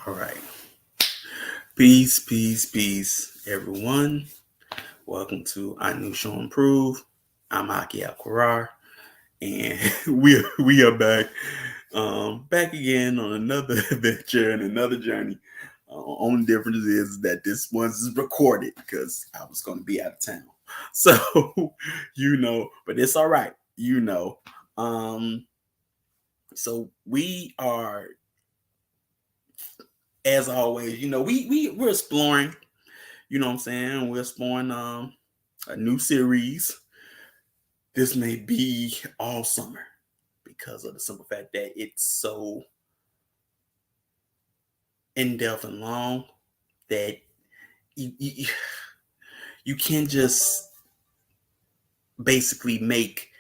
All right. Peace, everyone. Welcome to I Knew Show Improve. I'm Haki Al-Qarar, and we are back again on another adventure and another journey. Only difference is that this one's recorded because I was going to be out of town. So, but it's all right. So we are, as always, we're exploring. You know what I'm saying? We're exploring a new series. This may be all summer because of the simple fact that it's so in-depth and long that you can just basically make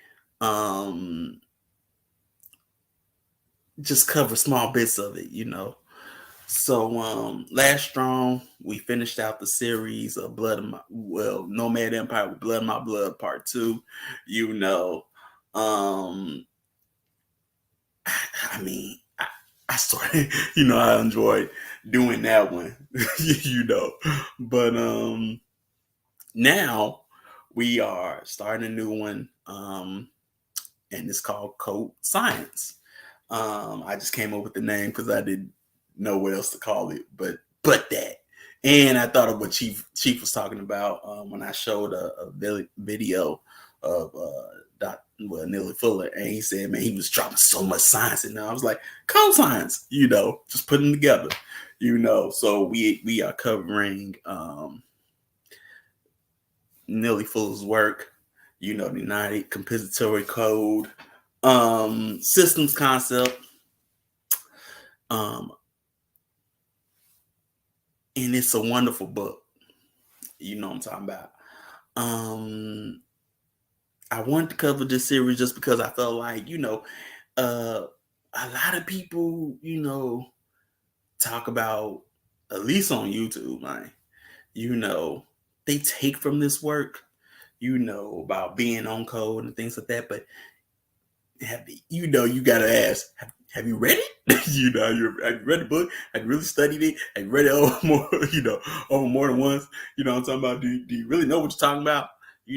just cover small bits of it, So last strong, we finished out the series of Nomad Empire with Blood of My Blood Part 2. I started, I enjoyed doing that one, But now we are starting a new one, and it's called Code Science. I just came up with the name because I didn't know what else to call it, but that. And I thought of what Chief was talking about when I showed a video of Neely Fuller, and he said, man, he was dropping so much science, and I was like, code science, just putting them together, So we are covering Neely Fuller's work, the United Compensatory Code, systems concept, and it's a wonderful book. You know what I'm talking about. I wanted to cover this series just because I felt like, a lot of people, talk about, at least on YouTube, like, they take from this work, about being on code and things like that. But you gotta ask, have you read it? Have you read the book? Have you really studied it? Have you read it over more than once? You know what I'm talking about? Do you really know what you're talking about? Do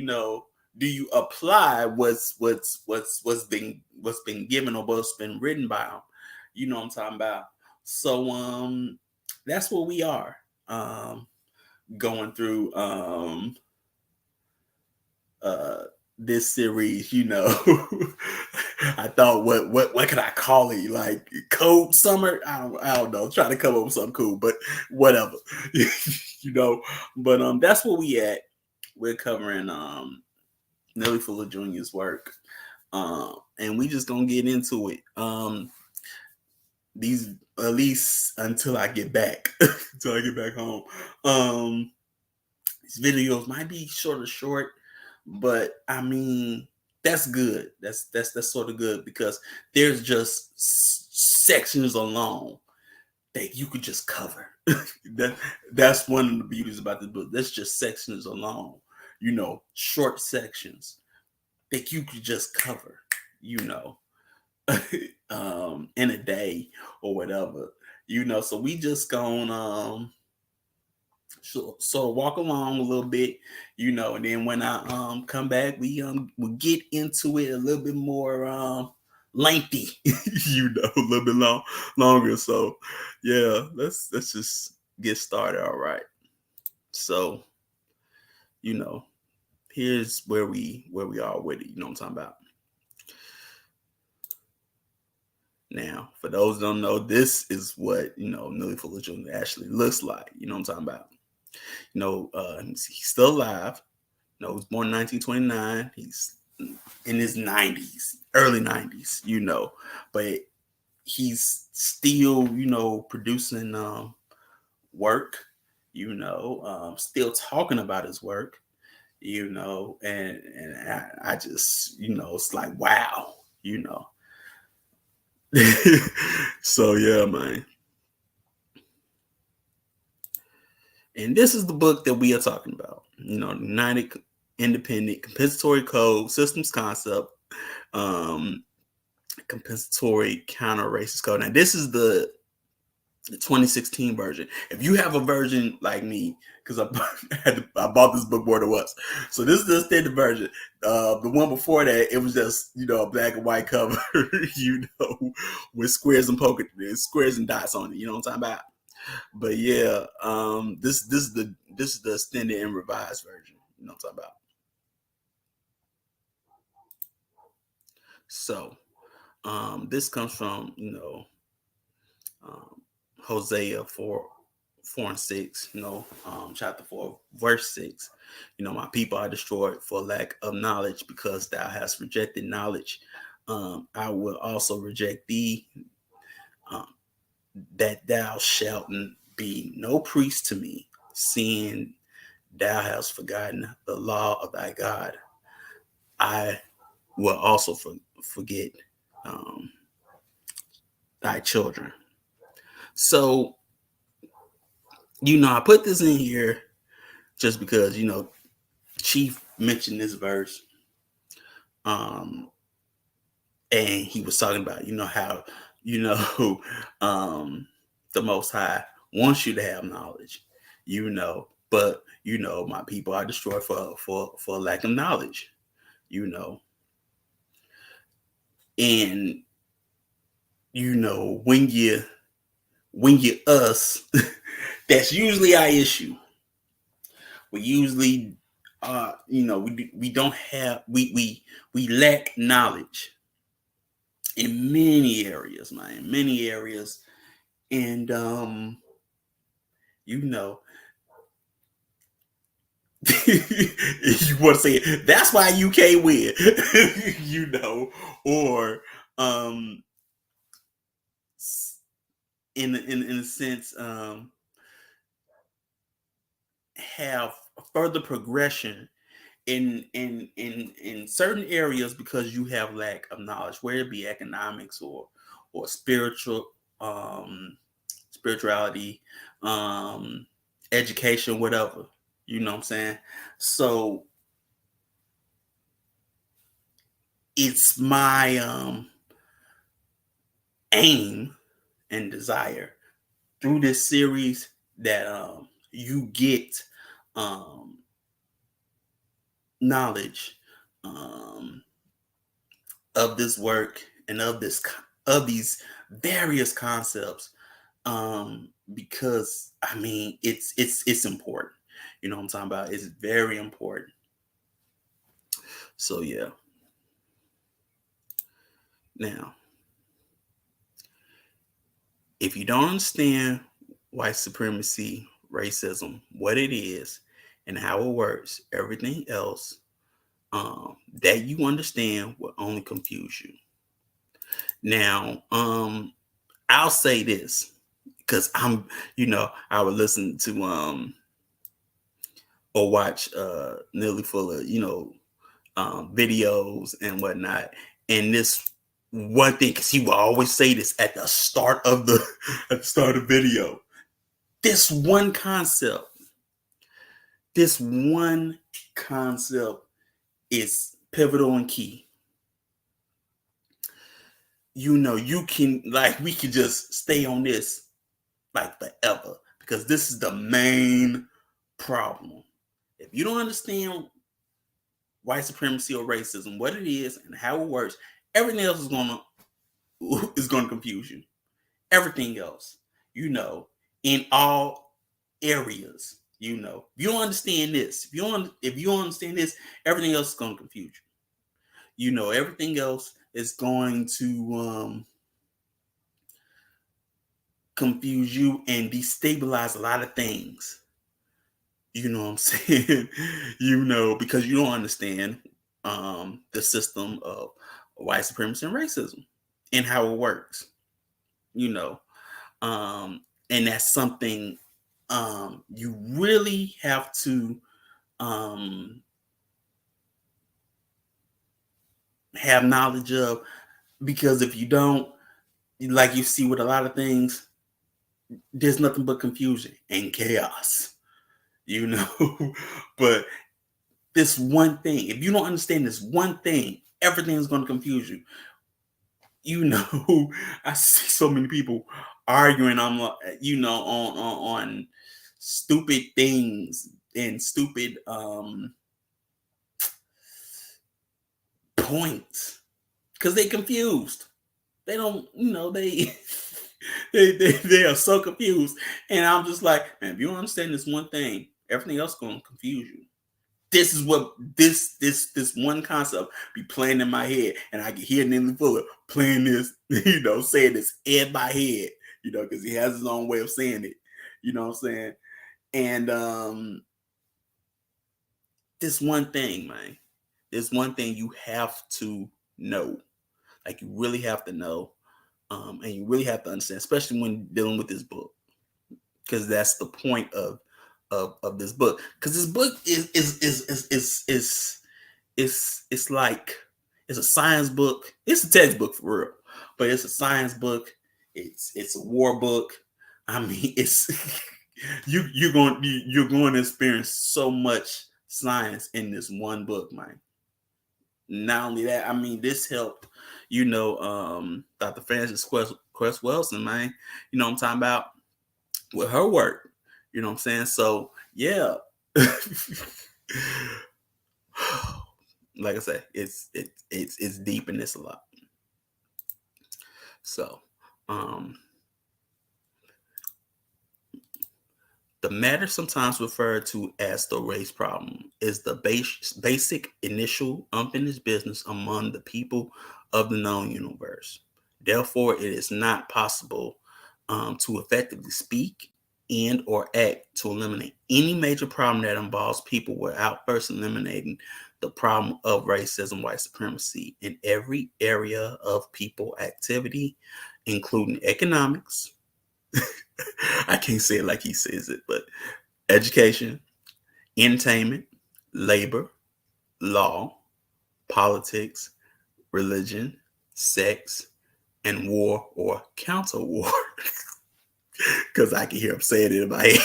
you apply what's been given or what's been written by them? You know what I'm talking about? So that's what we are going through this series. I thought, what could I call it? Like Code Summer? I don't know. Trying to come up with something cool, but whatever. But that's where we at. We're covering Neely Fuller Jr.'s work, and we just gonna get into it. These, at least until I get back, home. These videos might be short, but I mean, that's good. That's sort of good because there's just sections alone that you could just cover. That's one of the beauties about this book. That's just sections alone. Short sections that you could just cover. In a day or whatever. So we just gonna so walk along a little bit, and then when I come back, we'll get into it a little bit more lengthy, a little bit longer. So yeah, let's just get started. All right. So here's where we are with it. You know what I'm talking about. Now, for those who don't know, this is what Neely Fuller Jr. actually looks like. You know what I'm talking about. He's still alive. He was born in 1929. He's in his 90s, early 90s. But he's still producing work. Still talking about his work. And I just it's like wow. So yeah, man. And this is the book that we are talking about. United-Independent Compensatory Code, Systems Concept, Compensatory Counter-Racist Code. Now, this is the the 2016 version. If you have a version like me, because I bought this book more than once, so this is the standard version. The one before that, it was just a black and white cover, with squares and dots on it. You know what I'm talking about? But yeah, this is the extended and revised version. You know what I'm talking about? So this comes from um, Hosea 4:4-6, chapter 4, verse 6. My people are destroyed for lack of knowledge, because thou hast rejected knowledge. I will also reject thee, um, that thou shalt be no priest to me, seeing thou hast forgotten the law of thy God. I will also forget um, thy children. So, I put this in here just because, Chief mentioned this verse. And he was talking about, how, you know, the Most High wants you to have knowledge, but, my people are destroyed for lack of knowledge, and, when you us, that's usually our issue. We usually, we don't have, we lack knowledge in many areas, man, in many areas. And you know you want to say it, that's why you can't win. Or in a sense, have further progression in certain areas, because you have lack of knowledge, whether it be economics or spirituality, education, whatever. You know what I'm saying? So it's my aim and desire through this series that you get um, knowledge of this work and of these various concepts, because I mean it's important. You know what I'm talking about? It's very important. So yeah. Now, if you don't understand white supremacy, racism, what it is, and how it works, everything else that you understand will only confuse you. Now, I'll say this because I would listen to or watch Neely Fuller, videos and whatnot. And this one thing, because he will always say this at the start of the video. This one concept is pivotal and key. You can, like, we can just stay on this like forever, because this is the main problem. If you don't understand white supremacy or racism, what it is and how it works, everything else is gonna confuse you. Everything else, in all areas, if you don't understand this, if you don't understand this, everything else is gonna confuse you. Everything else is going to confuse you and destabilize a lot of things. You know what I'm saying? Because you don't understand the system of white supremacy and racism and how it works. And that's something you really have to have knowledge of, because if you don't, like you see with a lot of things, there's nothing but confusion and chaos. But this one thing, if you don't understand this one thing, everything is going to confuse you. I see so many people arguing on on stupid things and stupid points because they confused. They don't, they they are so confused. And I'm just like, man, if you don't understand this one thing, everything else gonna confuse you. This is what this one concept be playing in my head, and I can hear Neely Fuller playing this, saying this in my head, because he has his own way of saying it. You know what I'm saying? And this one thing, man, this one thing you have to know. Like you really have to know, and you really have to understand, especially when dealing with this book, because that's the point of this book. Because this book it's like it's a science book. It's a textbook for real, but it's a science book. It's a war book. I mean, it's you're going to experience so much science in this one book, man. Not only that, I mean, this helped, Dr. Frances Quest Wilson, man. You know what I'm talking about with her work. You know what I'm saying? So yeah. Like I said, it's deep in this a lot. So the matter sometimes referred to as the race problem is the basic initial unfinished business among the people of the known universe. Therefore, it is not possible to effectively speak and or act to eliminate any major problem that involves people without first eliminating the problem of racism, white supremacy in every area of people activity, including economics. I can't say it like he says it, but education, entertainment, labor, law, politics, religion, sex, and war or counter war. Because I can hear him saying it in my head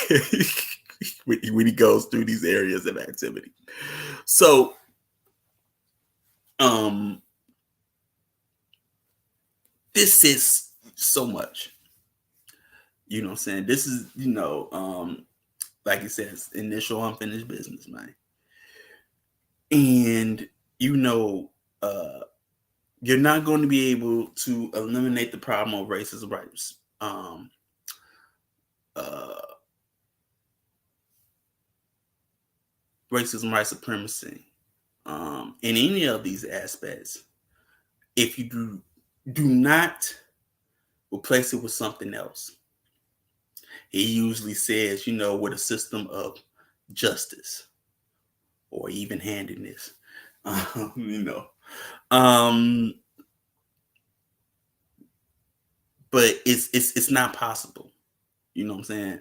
when he goes through these areas of activity. So, this is so much. You know what I'm saying? This is, like it says, initial unfinished business, man. And, you're not going to be able to eliminate the problem of racism, rights, racism, white supremacy, in any of these aspects, if you do not replace it with something else. He usually says, with a system of justice or even-handedness, but it's not possible. You know what I'm saying?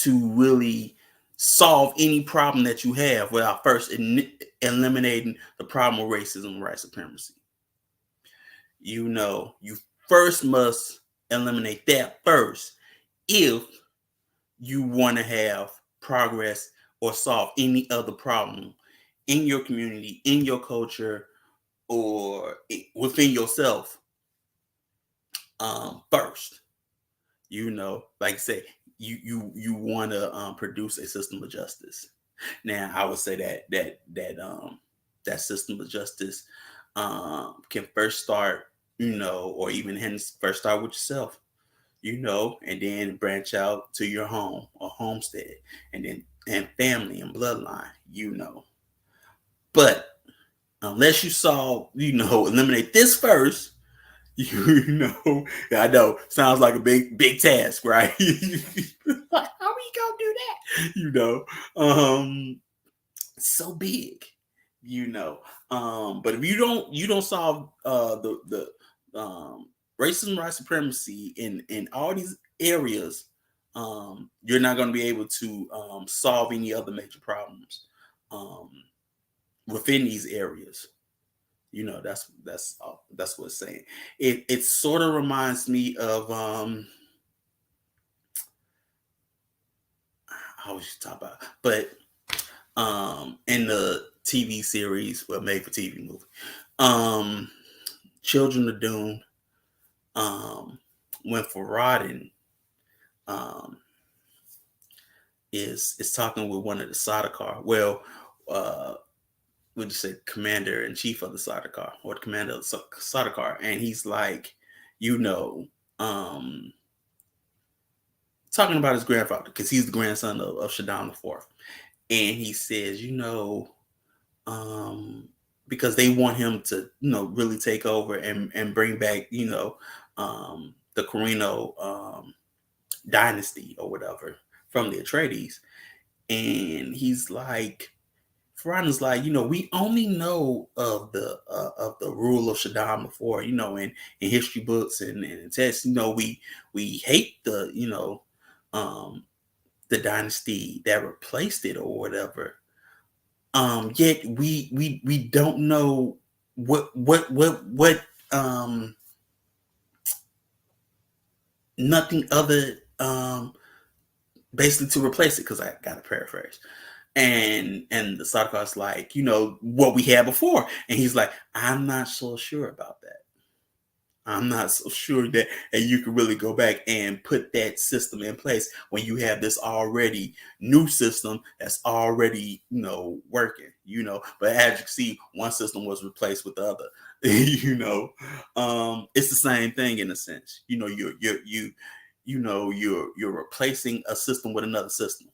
To really solve any problem that you have without first eliminating the problem of racism and white supremacy. You first must eliminate that first if you want to have progress or solve any other problem in your community, in your culture, or within yourself first. Like I say, you want to produce a system of justice. Now, I would say that system of justice can first start, or even hence first start with yourself, and then branch out to your home or homestead, and family and bloodline, But unless you solve, eliminate this first, I know sounds like a big task, right? How are you gonna do that? So big, but if you don't solve the racism, white supremacy in all these areas, you're not going to be able to solve any other major problems within these areas. That's what it's saying. It sort of reminds me of I was just talking about, but in the TV series, well, made for TV movie, Um, Children of Doom went for Rodden um, is talking with one of the Sardaukar. Well, would you say commander in chief of the Sardaukar or the commander of the Sardaukar, and he's like, you know, um, talking about his grandfather because he's the grandson of Shaddam IV, and he says, because they want him to, really take over and bring back, the Carino dynasty or whatever from the Atreides. And he's like, Ferrana's like, we only know of the rule of Shaddam before, in history books and texts. We hate um, the dynasty that replaced it or whatever. Yet we don't know what nothing other basically to replace it, because I gotta paraphrase. And the Sardakar's like, what we had before. And he's like, I'm not so sure about that. I'm not so sure that and you can really go back and put that system in place when you have this already new system that's already, working, But as you can see, one system was replaced with the other. It's the same thing in a sense. You're replacing a system with another system.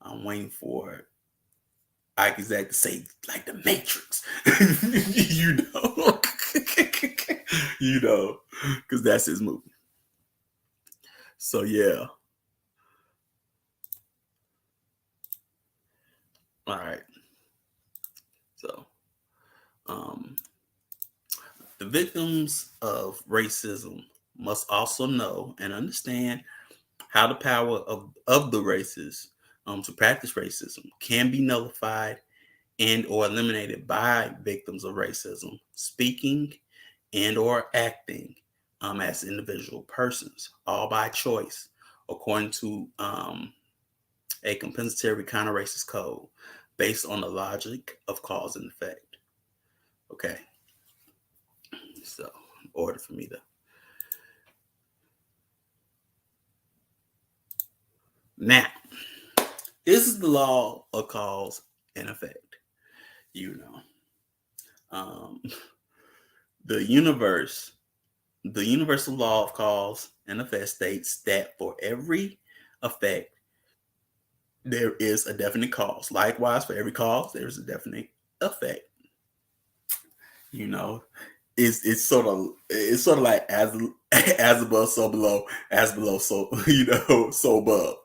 I'm waiting for Ike Zach to say like the Matrix, because that's his movie. So yeah. All right. So, um, the victims of racism must also know and understand how the power of the races to practice racism can be nullified and or eliminated by victims of racism, speaking and or acting as individual persons, all by choice, according to a compensatory counter-racist code based on the logic of cause and effect. Okay, so in order for me to now, this is the law of cause and effect. You know, um, the universal law of cause and effect states that for every effect, there is a definite cause. Likewise, for every cause, there is a definite effect. You know, it's sort of like as above, so below, as below, so so above.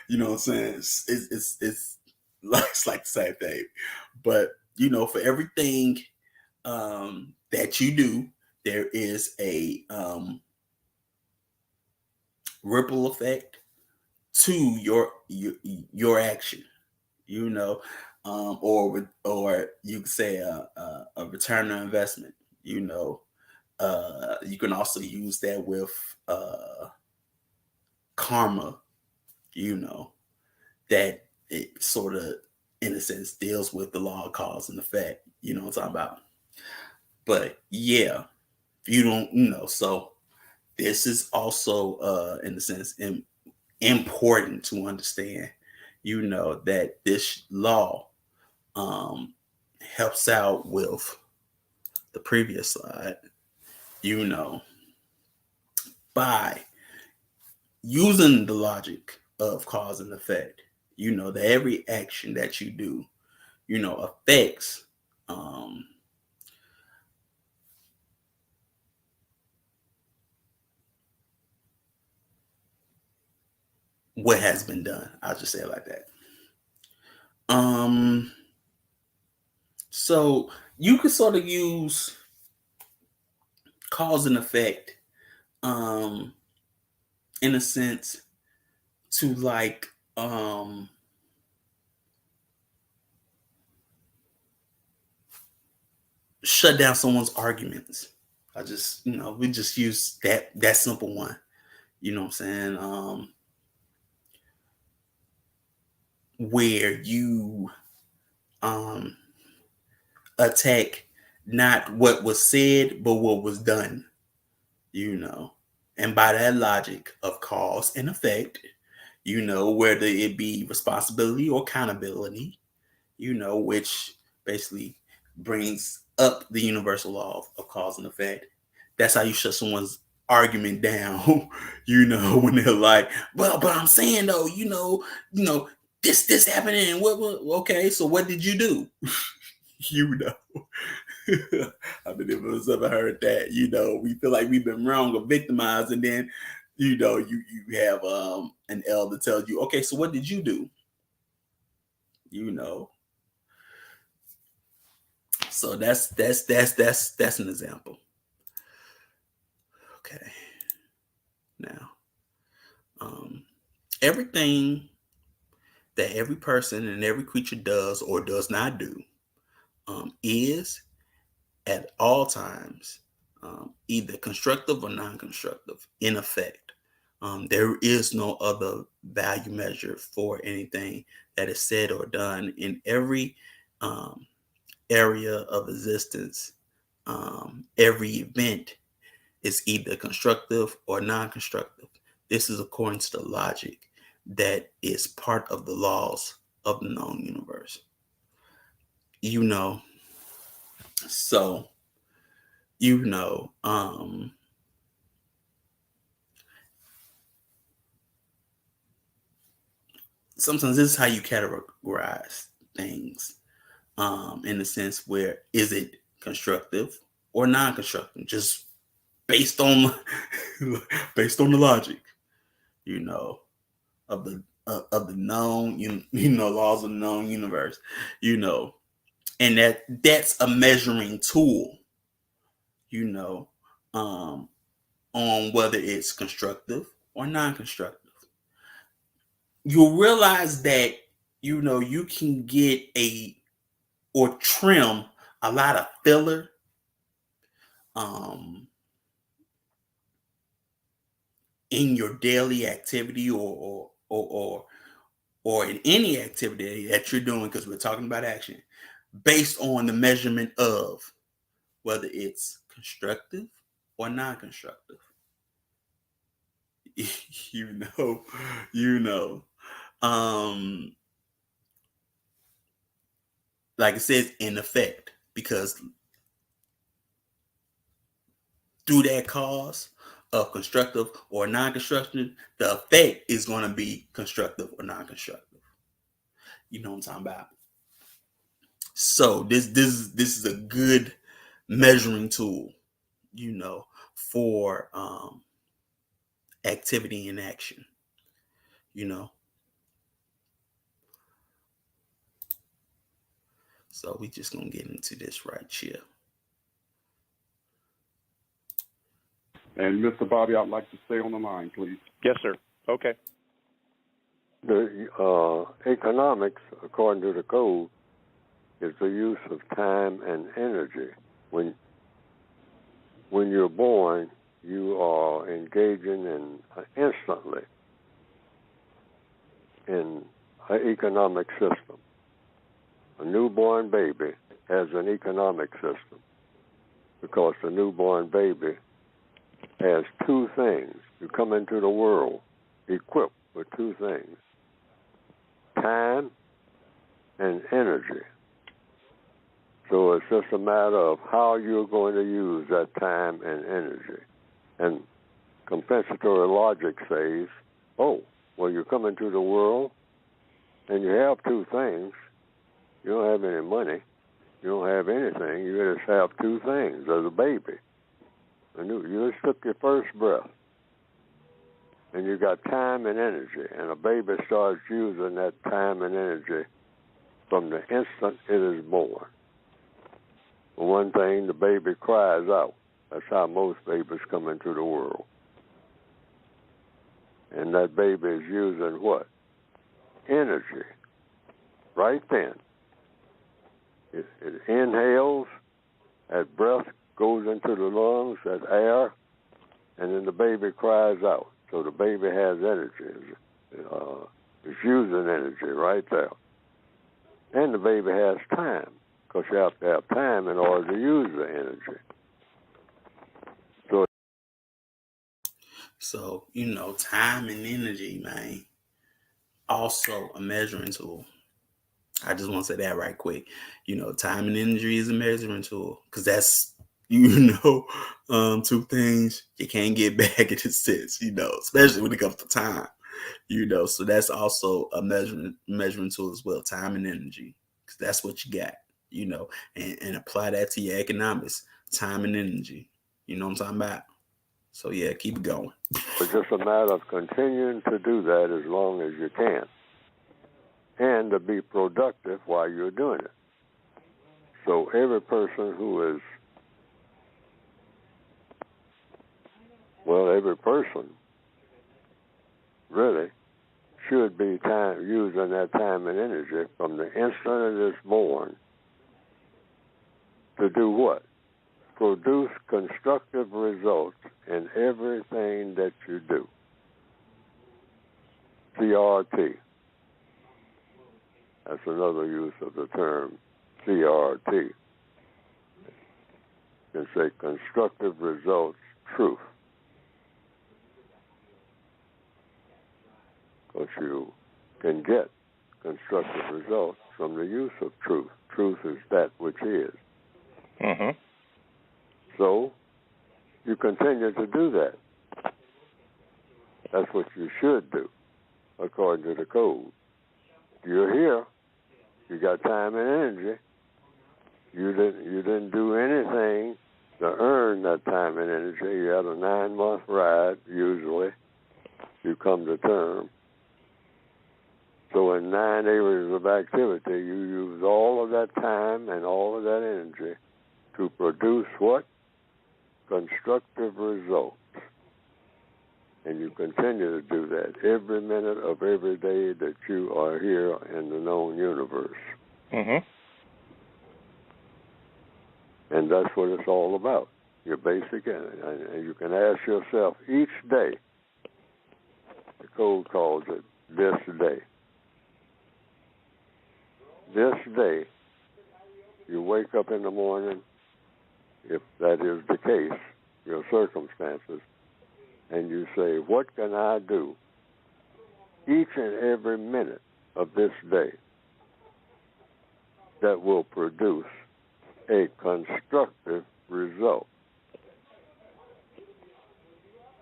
You know what I'm saying? It's like the same thing, but for everything that you do, there is a ripple effect to your action. You know, or you could say a return on investment. You can also use that with karma. That it sort of, in a sense, deals with the law of cause and effect. You know what I'm talking about? But yeah, if you don't, so this is also, in a sense, important to understand. That this law helps out with the previous slide. By using the logic of cause and effect, that every action that you do, affects what has been done. I'll just say it like that. So you could sort of use cause and effect, in a sense, to like shut down someone's arguments. I just, we just use that simple one. You know what I'm saying? Where you attack not what was said, but what was done, And by that logic of cause and effect, whether it be responsibility or accountability, which basically brings up the universal law of cause and effect. That's how you shut someone's argument down, when they're like, well, but I'm saying though, this happening and what okay, so what did you do? I mean, if it's ever heard that, we feel like we've been wrong or victimized, and then you have an elder tells you, okay, so what did you do? So that's an example. Okay. Now, everything that every person and every creature does or does not do is at all times either constructive or non-constructive in effect. There is no other value measure for anything that is said or done in every area of existence. Every event is either constructive or non-constructive. This is according to the logic that is part of the laws of the known universe. So, sometimes this is how you categorize things, in the sense where is it constructive or non-constructive, just based on the logic, of the known, laws of the known universe, and that's a measuring tool, on whether it's constructive or non-constructive. You'll realize that, you can get or trim a lot of filler in your daily activity or in any activity that you're doing, because we're talking about action, based on the measurement of whether it's constructive or non-constructive. Like it says, in effect, because through that cause of constructive or non-constructive, the effect is going to be constructive or non-constructive. You know what I'm talking about? So this is a good measuring tool, for activity and action. So we just gonna get into this right here. And Mr. Bobby, I'd like to stay on the line, please. Yes, sir. Okay. The economics, according to the code, is the use of time and energy. When you're born, you are engaging in instantly in an economic system. A newborn baby has an economic system because the newborn baby has two things. You come into the world equipped with two things: time and energy. So it's just a matter of how you're going to use that time and energy. And compensatory logic says, oh, well, you come into the world and you have two things. You don't have any money. You don't have anything. You just have two things as a baby. And you just took your first breath. And you got time and energy. And a baby starts using that time and energy from the instant it is born. For one thing, the baby cries out. That's how most babies come into the world. And that baby is using what? Energy. Right then. It inhales, that breath goes into the lungs, that air, and then the baby cries out. So the baby has energy. It's using energy right there. And the baby has time, because you have to have time in order to use the energy. So, time and energy, man, also a measuring tool. I just want to say that right quick. Time and energy is a measuring tool because that's, two things you can't get back in a sense, especially when it comes to time, so that's also a measuring tool as well, time and energy, because that's what you got, and apply that to your economics, time and energy. You know what I'm talking about? So yeah, keep it going. It's just a matter of continuing to do that as long as you can, and to be productive while you're doing it. So every person who is, every person really should be using that time and energy from the instant it is born to do what? Produce constructive results in everything that you do. CRT. That's another use of the term CRT. You can say constructive results, truth. Because you can get constructive results from the use of truth. Truth is that which is. Mm-hmm. So you continue to do that. That's what you should do, according to the code. You're here. You got time and energy. You didn't do anything to earn that time and energy. You had a 9-month ride, usually. You come to term. So in 9 areas of activity, you use all of that time and all of that energy to produce what? Constructive results. And you continue to do that every minute of every day that you are here in the known universe. Mm-hmm. And that's what it's all about, your basic energy. And you can ask yourself each day, the code calls it this day. This day, you wake up in the morning, if that is the case, your circumstances, and you say, what can I do each and every minute of this day that will produce a constructive result?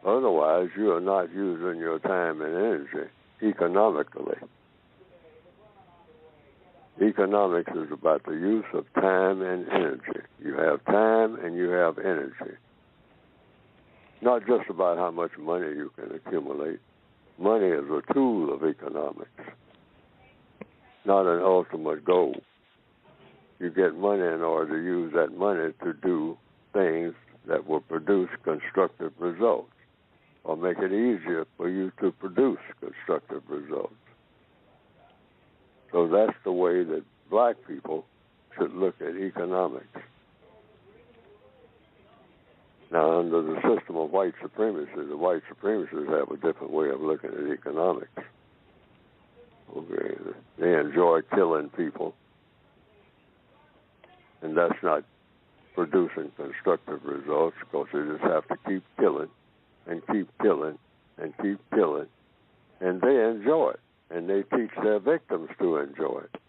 Otherwise, you are not using your time and energy economically. Economics is about the use of time and energy. You have time and you have energy. Not just about how much money you can accumulate. Money is a tool of economics, not an ultimate goal. You get money in order to use that money to do things that will produce constructive results or make it easier for you to produce constructive results. So that's the way that black people should look at economics. Now, under the system of white supremacy, the white supremacists have a different way of looking at economics. Okay, they enjoy killing people, and that's not producing constructive results because they just have to keep killing and keep killing and keep killing, and they enjoy it. And they teach their victims to enjoy it.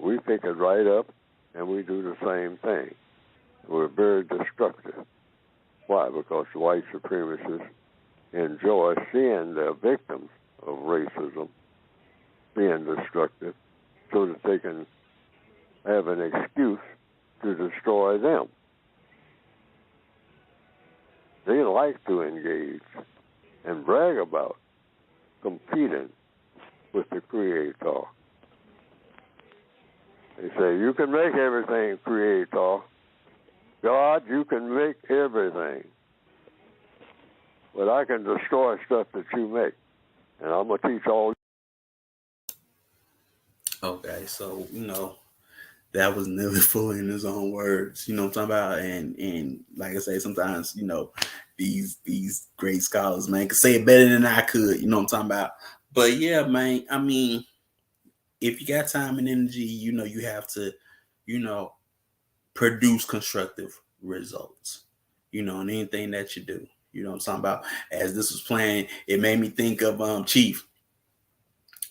We pick it right up, and we do the same thing. We're very destructive. Why? Because the white supremacists enjoy seeing their victims of racism being destructive so that they can have an excuse to destroy them. They like to engage and brag about competing with the Creator. They say, you can make everything, Creator. God, you can make everything. But I can destroy stuff that you make. And I'm going to teach all. Okay, so, that was Neely Fuller in his own words, you know what I'm talking about? And like I say, sometimes, these great scholars, man, could say it better than I could, you know what I'm talking about? But yeah, man, I mean, if you got time and energy, you have to produce constructive results, in anything that you do. You know what I'm talking about? As this was playing, it made me think of Chief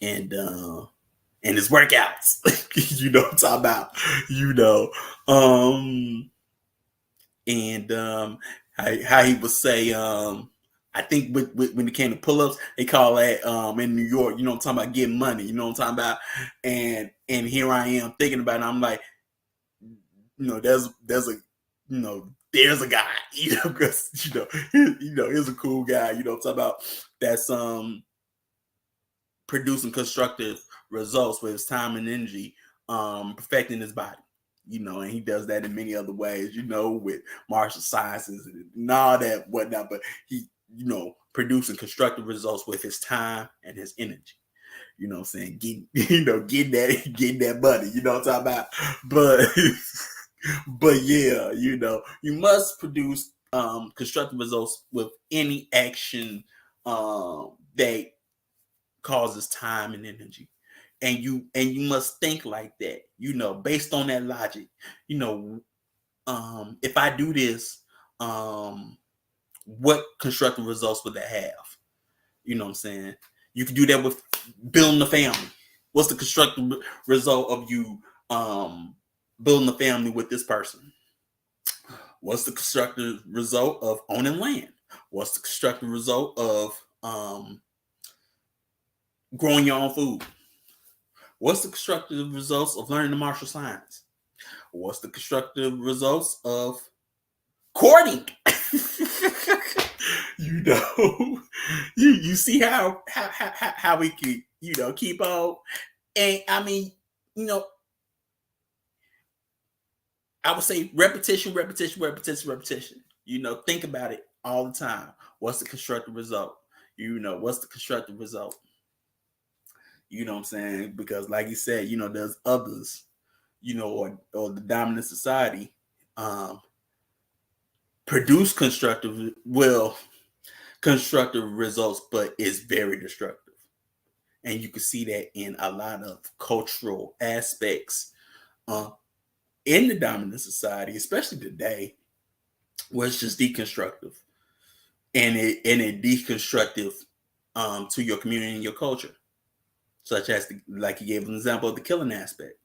and his workouts. You know what I'm talking about? And how he would say, I think when it came to pull-ups, they call that in New York, you know what I'm talking about, getting money, you know what I'm talking about? And here I am thinking about it, I'm like, there's a there's a guy, because he's a cool guy, you know what I'm talking about, that's producing constructive results with his time and energy, perfecting his body, and he does that in many other ways, with martial sciences and all that whatnot, but he, producing constructive results with his time and his energy. You know what I'm saying? Getting that money, you know what I'm talking about? But yeah, you must produce constructive results with any action that causes time and energy. And you must think like that, based on that logic. If I do this, what constructive results would that have? You know what I'm saying? You can do that with building a family. What's the constructive result of you building a family with this person? What's the constructive result of owning land? What's the constructive result of growing your own food? What's the constructive results of learning the martial science? What's the constructive results of courting? You see how we can, keep on. And I mean, I would say repetition. Think about it all the time. What's the constructive result? What's the constructive result? You know what I'm saying? Because like you said, there's others, or the dominant society produce constructive results, but it's very destructive. And you can see that in a lot of cultural aspects in the dominant society, especially today, where it's just deconstructive. And it deconstructive to your community and your culture. Such as, like you gave an example of the killing aspect.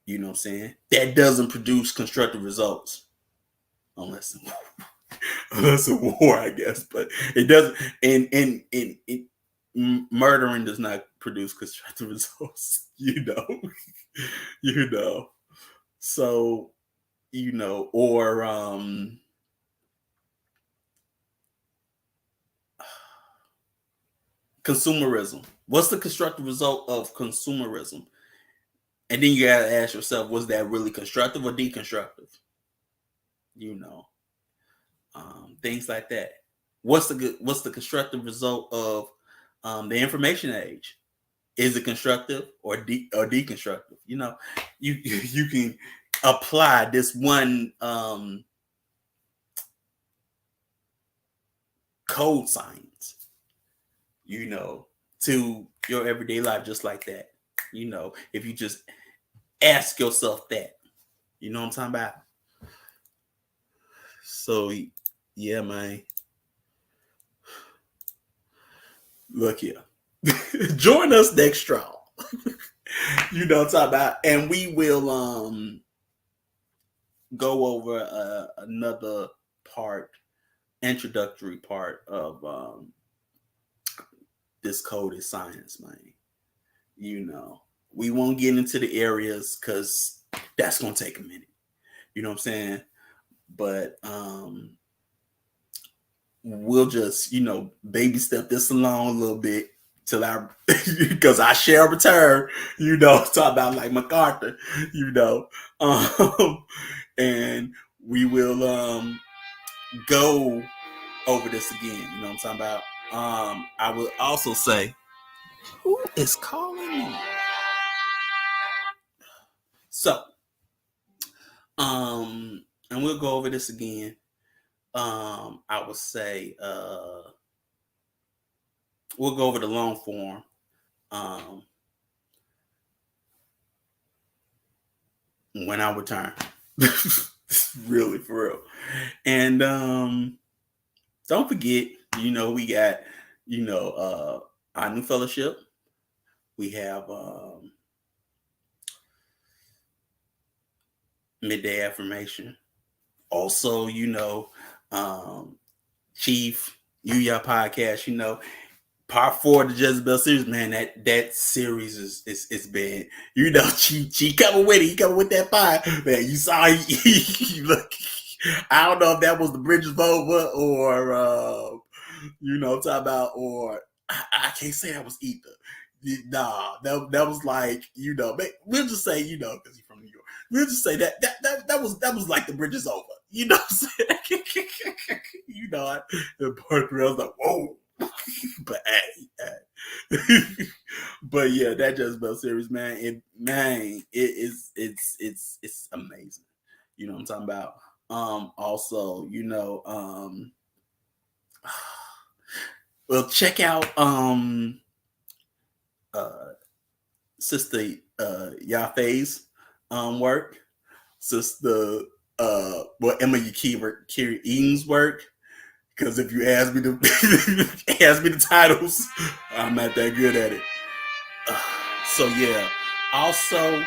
You know what I'm saying? That doesn't produce constructive results. Unless a war, I guess. But it doesn't. And murdering does not produce constructive results. So, or consumerism. What's the constructive result of consumerism? And then you gotta ask yourself, was that really constructive or deconstructive? Things like that. What's the constructive result of the information age? Is it constructive or deconstructive? You can apply this one code science, to your everyday life just like that. If you just ask yourself that, you know what I'm talking about? So, yeah, man. Look here. Join us next straw. You know what I'm talking about? And we will go over another introductory part of this code is science, man. We won't get into the areas because that's gonna take a minute. You know what I'm saying? But we'll just, baby step this along a little bit till because I shall return, talk about like MacArthur, and we will go over this again, you know what I'm talking about? I will also say, who is calling me? So, and we'll go over this again. I would say we'll go over the long form. when I return. Really, for real. And don't forget, we got, our new fellowship. We have midday affirmation. Also, Chief, your podcast, part 4 of the Jezebel series, man, that series is been, she coming with it. He coming with that fire, man. You saw he look. I don't know if that was the Bridges Over or talking about, or I can't say that was either. Nah, that was like, we'll just say, because he's from New York. We'll just say that was like the Bridges Over. You know what I'm saying? The part where I was like, whoa. But hey. But yeah, that Jezebel series, man, it's amazing. You know what I'm talking about? Also, well, check out Sister Yafe's work, Sister Emma Yakira Eaton's work. Because if you ask me the titles, I'm not that good at it. So yeah. Also,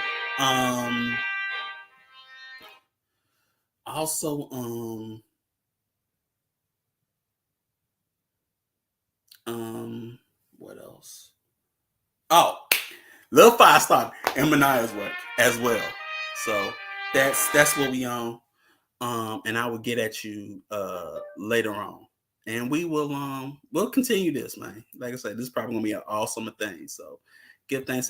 what else? Oh, Lil 5-Star and Manaya's work as well. So that's what we on. And I will get at you later on. And we'll continue this, man. Like I said, this is probably gonna be an awesome thing. So give thanks